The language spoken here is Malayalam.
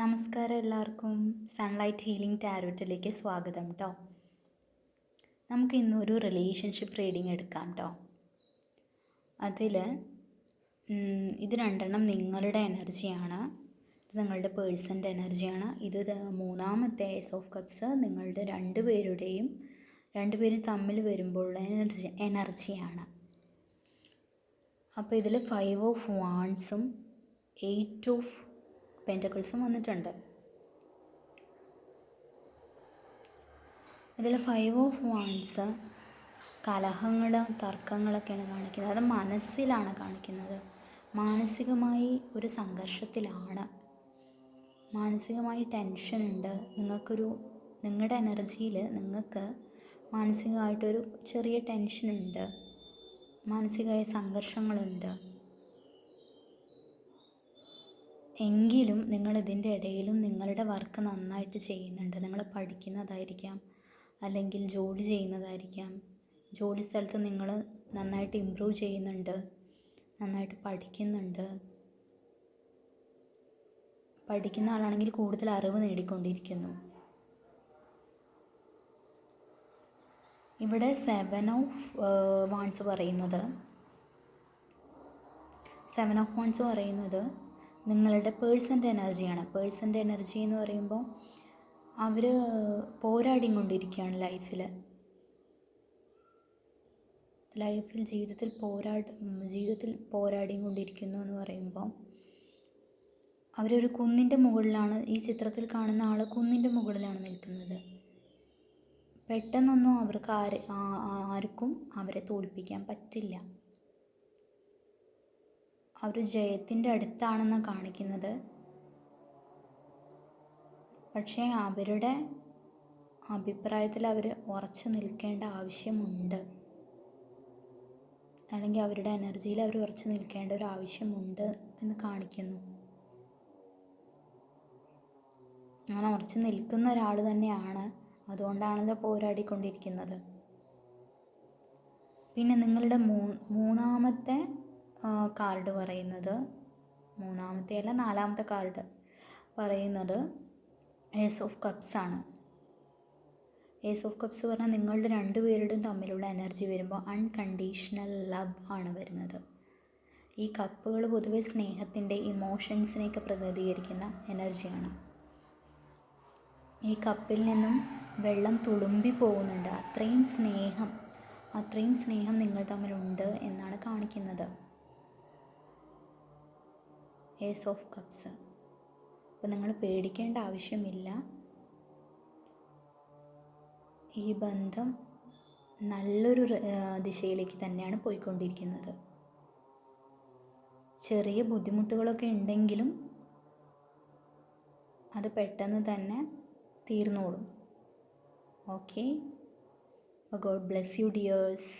നമസ്കാരം എല്ലാവർക്കും. സൺലൈറ്റ് ഹീലിംഗ് ടാരോറ്റിലേക്ക് സ്വാഗതം കേട്ടോ. നമുക്ക് ഇന്നൊരു റിലേഷൻഷിപ്പ് റീഡിങ് എടുക്കാം കേട്ടോ. അതിൽ ഇത് രണ്ടെണ്ണം നിങ്ങളുടെ എനർജിയാണ്. ഇത് നിങ്ങളുടെ പേഴ്സൻ്റെ എനർജിയാണ്. ഇത് മൂന്നാമത്തെ ഏസ് ഓഫ് കപ്സ് നിങ്ങളുടെ രണ്ടുപേരും തമ്മിൽ വരുമ്പോഴുള്ള എനർജിയാണ്. അപ്പോൾ ഇതിൽ 5 ഓഫ് വാൺസും 8 ഓഫ് പെൻറ്റക്കിൾസും വന്നിട്ടുണ്ട്. ഇതിൽ 5 ഓഫ് വാൺസ് കലഹങ്ങളും തർക്കങ്ങളൊക്കെയാണ് കാണിക്കുന്നത്. അത് മനസ്സിലാണ് കാണിക്കുന്നത്. മാനസികമായി ഒരു സംഘർഷത്തിലാണ്, മാനസികമായി ടെൻഷനുണ്ട്. നിങ്ങളുടെ എനർജിയിൽ നിങ്ങൾക്ക് മാനസികമായിട്ടൊരു ചെറിയ ടെൻഷനുണ്ട്, മാനസികമായ സംഘർഷങ്ങളുണ്ട്. എങ്കിലും നിങ്ങളിതിൻ്റെ ഇടയിലും നിങ്ങളുടെ വർക്ക് നന്നായിട്ട് ചെയ്യുന്നുണ്ട്. നിങ്ങൾ പഠിക്കുന്നതായിരിക്കാം, അല്ലെങ്കിൽ ജോലി ചെയ്യുന്നതായിരിക്കാം. ജോലി സ്ഥലത്ത് നിങ്ങൾ നന്നായിട്ട് ഇമ്പ്രൂവ് ചെയ്യുന്നുണ്ട്, നന്നായിട്ട് പഠിക്കുന്നുണ്ട്. പഠിക്കുന്ന ആളാണെങ്കിൽ കൂടുതൽ അറിവ് നേടിക്കൊണ്ടിരിക്കുന്നു. ഇവിടെ 7 ഓഫ് വാൺസ് പറയുന്നത് നിങ്ങളുടെ പേഴ്സൻ്റെ എനർജിയാണ്. പേഴ്സൻ്റെ എനർജി എന്ന് പറയുമ്പോൾ അവർ പോരാടിക്കൊണ്ടിരിക്കുകയാണ് ജീവിതത്തിൽ പോരാടിക്കൊണ്ടിരിക്കുന്നു എന്ന് പറയുമ്പോൾ അവരൊരു കുന്നിൻ്റെ മുകളിലാണ്. ഈ ചിത്രത്തിൽ കാണുന്ന ആൾ കുന്നിൻ്റെ മുകളിലാണ് നിൽക്കുന്നത്. പെട്ടെന്നൊന്നും അവർക്ക് ആർക്കും അവരെ തോൽപ്പിക്കാൻ പറ്റില്ല. അവർ ജയത്തിൻ്റെ അടുത്താണെന്ന് കാണിക്കുന്നത്. പക്ഷേ അവരുടെ അഭിപ്രായത്തിൽ അവർ ഉറച്ചു നിൽക്കേണ്ട ആവശ്യമുണ്ട്, അല്ലെങ്കിൽ അവരുടെ എനർജിയിൽ അവർ ഉറച്ചു നിൽക്കേണ്ട ഒരു ആവശ്യമുണ്ട് എന്ന് കാണിക്കുന്നു. അങ്ങനെ ഉറച്ചു നിൽക്കുന്ന ഒരാൾ തന്നെയാണ്. അതുകൊണ്ടാണല്ലോ പോരാടിക്കൊണ്ടിരിക്കുന്നത്. പിന്നെ നിങ്ങളുടെ മൂന്നാമത്തെ കാർഡ് പറയുന്നത്, നാലാമത്തെ കാർഡ് പറയുന്നത് ഏസ് ഓഫ് കപ്സ് ആണ്. ഏസ് ഓഫ് കപ്സ് പറഞ്ഞാൽ നിങ്ങളുടെ രണ്ടുപേരുടെയും തമ്മിലുള്ള എനർജി വരുമ്പോൾ അൺകണ്ടീഷണൽ ലവ് ആണ് വരുന്നത്. ഈ കപ്പുകൾ പൊതുവെ സ്നേഹത്തിൻ്റെ, ഇമോഷൻസിനെയൊക്കെ പ്രതിനിധീകരിക്കുന്ന എനർജിയാണ്. ഈ കപ്പിൽ നിന്നും വെള്ളം തുളുമ്പി പോകുന്നുണ്ട്. അത്രയും സ്നേഹം നിങ്ങൾ തമ്മിലുണ്ട് എന്നാണ് കാണിക്കുന്നത്. Ace of cups. അപ്പോൾ നിങ്ങൾ പേടിക്കേണ്ട ആവശ്യമില്ല. ഈ ബന്ധം നല്ലൊരു ദിശയിലേക്ക് തന്നെയാണ് പോയിക്കൊണ്ടിരിക്കുന്നത്. ചെറിയ ബുദ്ധിമുട്ടുകളൊക്കെ ഉണ്ടെങ്കിലും അത് പെട്ടെന്ന് തന്നെ തീർന്നോളും. Okay, God bless you dears.